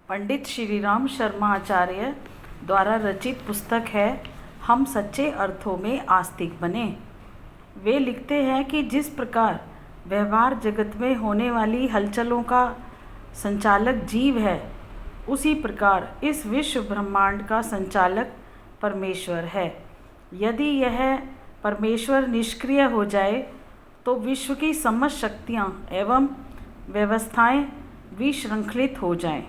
पंडित श्री राम शर्मा आचार्य द्वारा रचित पुस्तक है हम सच्चे अर्थों में आस्तिक बने। वे लिखते हैं कि जिस प्रकार व्यवहार जगत में होने वाली हलचलों का संचालक जीव है, उसी प्रकार इस विश्व ब्रह्मांड का संचालक परमेश्वर है। यदि यह परमेश्वर निष्क्रिय हो जाए तो विश्व की समस्त शक्तियाँ एवं व्यवस्थाएं विश्रृंखलित हो जाएं।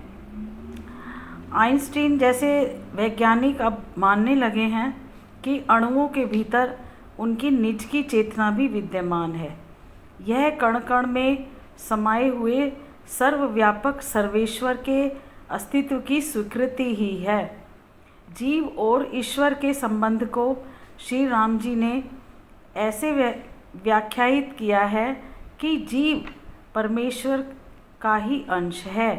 आइंस्टीन जैसे वैज्ञानिक अब मानने लगे हैं कि अणुओं के भीतर उनकी निज की चेतना भी विद्यमान है। यह कण कण में समाये हुए सर्वव्यापक सर्वेश्वर के अस्तित्व की स्वीकृति ही है। जीव और ईश्वर के संबंध को श्री राम जी ने ऐसे व्याख्यायित किया है कि जीव परमेश्वर का ही अंश है।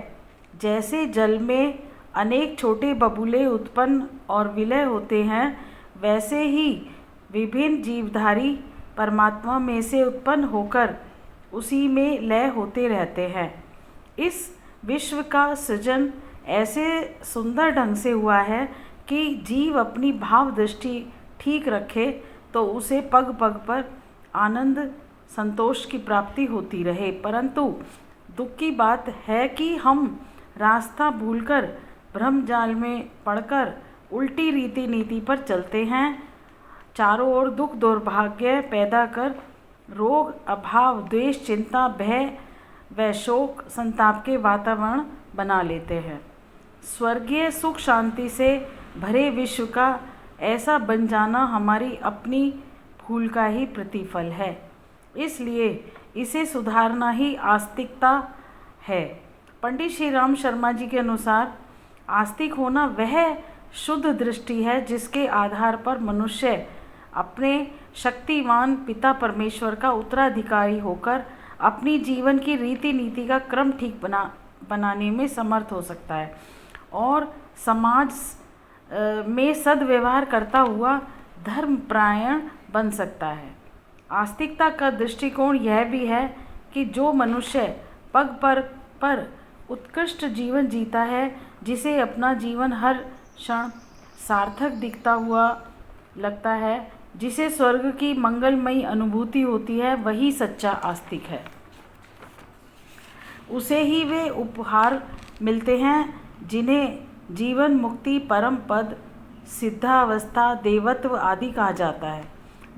जैसे जल में अनेक छोटे बबूले उत्पन्न और विलय होते हैं, वैसे ही विभिन्न जीवधारी परमात्मा में से उत्पन्न होकर उसी में लय होते रहते हैं। इस विश्व का सृजन ऐसे सुंदर ढंग से हुआ है कि जीव अपनी भाव दृष्टि ठीक रखे तो उसे पग पग पर आनंद संतोष की प्राप्ति होती रहे। परंतु दुख की बात है कि हम रास्ता भूलकर भ्रमजाल में पड़कर उल्टी रीति नीति पर चलते हैं। चारों ओर दुख दुर्भाग्य पैदा कर रोग अभाव द्वेष चिंता भय व शोक संताप के वातावरण बना लेते हैं। स्वर्गीय सुख शांति से भरे विश्व का ऐसा बन जाना हमारी अपनी भूल का ही प्रतिफल है। इसलिए इसे सुधारना ही आस्तिकता है। पंडित श्री राम शर्मा जी के अनुसार आस्तिक होना वह शुद्ध दृष्टि है जिसके आधार पर मनुष्य अपने शक्तिवान पिता परमेश्वर का उत्तराधिकारी होकर अपनी जीवन की रीति नीति का क्रम ठीक बनाने में समर्थ हो सकता है और समाज में सद्व्यवहार करता हुआ धर्मपरायण बन सकता है। आस्तिकता का दृष्टिकोण यह भी है कि जो मनुष्य पग पर उत्कृष्ट जीवन जीता है, जिसे अपना जीवन हर क्षण सार्थक दिखता हुआ लगता है, जिसे स्वर्ग की मंगलमयी अनुभूति होती है, वही सच्चा आस्तिक है। उसे ही वे उपहार मिलते हैं जिन्हें जीवन मुक्ति परम पद सिद्धावस्था देवत्व आदि कहा जाता है।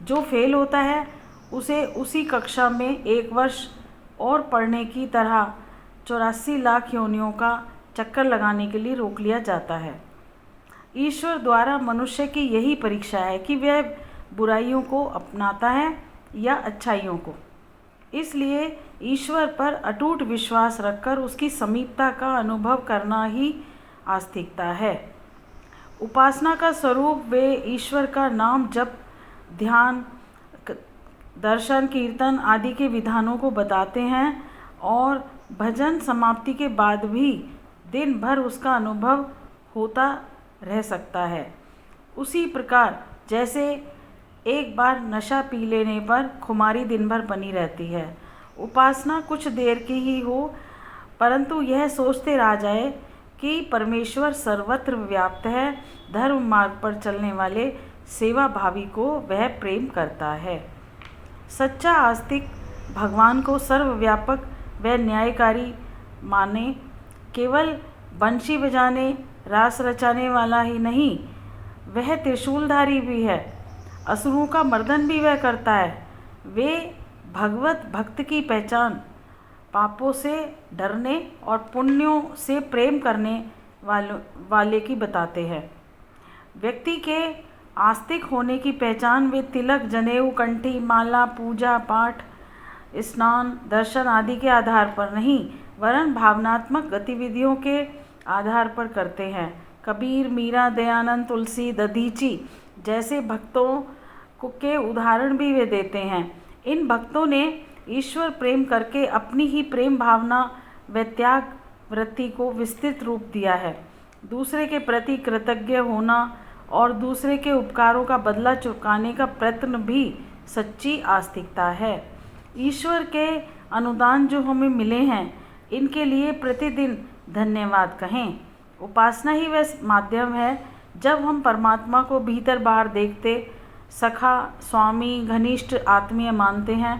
जो फेल होता है उसे उसी कक्षा में 1 वर्ष और पढ़ने की तरह 84 लाख योनियों का चक्कर लगाने के लिए रोक लिया जाता है। ईश्वर द्वारा मनुष्य की यही परीक्षा है कि वह बुराइयों को अपनाता है या अच्छाइयों को। इसलिए ईश्वर पर अटूट विश्वास रखकर उसकी समीपता का अनुभव करना ही आस्तिकता है। उपासना का स्वरूप वे ईश्वर का नाम जप ध्यान दर्शन कीर्तन आदि के विधानों को बताते हैं और भजन समाप्ति के बाद भी दिन भर उसका अनुभव होता रह सकता है। उसी प्रकार जैसे एक बार नशा पी लेने पर खुमारी दिन भर बनी रहती है। उपासना कुछ देर की ही हो, परंतु यह सोचते रह जाए कि परमेश्वर सर्वत्र व्याप्त है। धर्म मार्ग पर चलने वाले सेवा भावी को वह प्रेम करता है। सच्चा आस्तिक भगवान को सर्वव्यापक व न्यायकारी माने। केवल बंशी बजाने रास रचाने वाला ही नहीं, वह त्रिशूलधारी भी है। असुरों का मर्दन भी वह करता है। वे भगवत भक्त की पहचान पापों से डरने और पुण्यों से प्रेम करने वाले की बताते हैं। व्यक्ति के आस्तिक होने की पहचान वे तिलक जनेऊ कंठी माला पूजा पाठ स्नान दर्शन आदि के आधार पर नहीं, वरन भावनात्मक गतिविधियों के आधार पर करते हैं। कबीर मीरा दयानंद तुलसी दधीची जैसे भक्तों के उदाहरण भी वे देते हैं। इन भक्तों ने ईश्वर प्रेम करके अपनी ही प्रेम भावना व त्याग वृत्ति को विस्तृत रूप दिया है। दूसरे के प्रति कृतज्ञ होना और दूसरे के उपकारों का बदला चुकाने का प्रयत्न भी सच्ची आस्तिकता है। ईश्वर के अनुदान जो हमें मिले हैं, इनके लिए प्रतिदिन धन्यवाद कहें। उपासना ही वह माध्यम है जब हम परमात्मा को भीतर बाहर देखते, सखा, स्वामी, घनिष्ठ आत्मीय मानते हैं।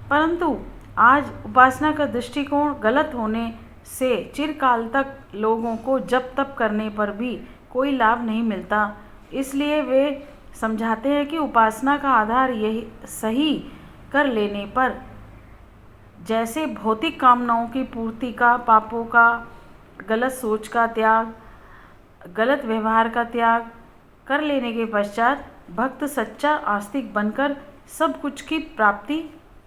परंतु आज उपासना का दृष्टिकोण गलत होने से चिरकाल तक लोगों को जप तप करने पर भी कोई लाभ नहीं मिलता। इसलिए वे समझाते हैं कि उपासना का आधार यही सही कर लेने पर, जैसे भौतिक कामनाओं की पूर्ति का, पापों का, गलत सोच का त्याग, गलत व्यवहार का त्याग कर लेने के पश्चात भक्त सच्चा आस्तिक बनकर सब कुछ की प्राप्ति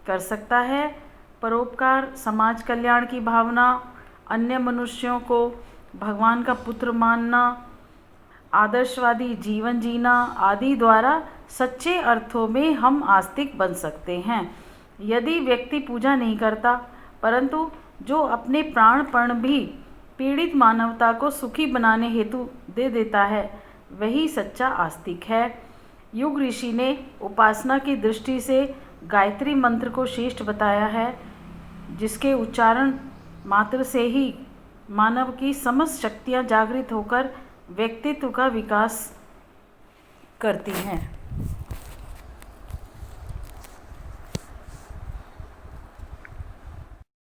कर सकता है। परोपकार, समाज कल्याण की भावना, अन्य मनुष्यों को भगवान का पुत्र मानना, आदर्शवादी जीवन जीना आदि द्वारा सच्चे अर्थों में हम आस्तिक बन सकते हैं। यदि व्यक्ति पूजा नहीं करता, परंतु जो अपने प्राणपण भी पीड़ित मानवता को सुखी बनाने हेतु दे देता है, वही सच्चा आस्तिक है। युग ऋषि ने उपासना की दृष्टि से गायत्री मंत्र को श्रेष्ठ बताया है, जिसके उच्चारण मात्र से ही मानव की समस्त शक्तियाँ जागृत होकर व्यक्तित्व का विकास करती हैं।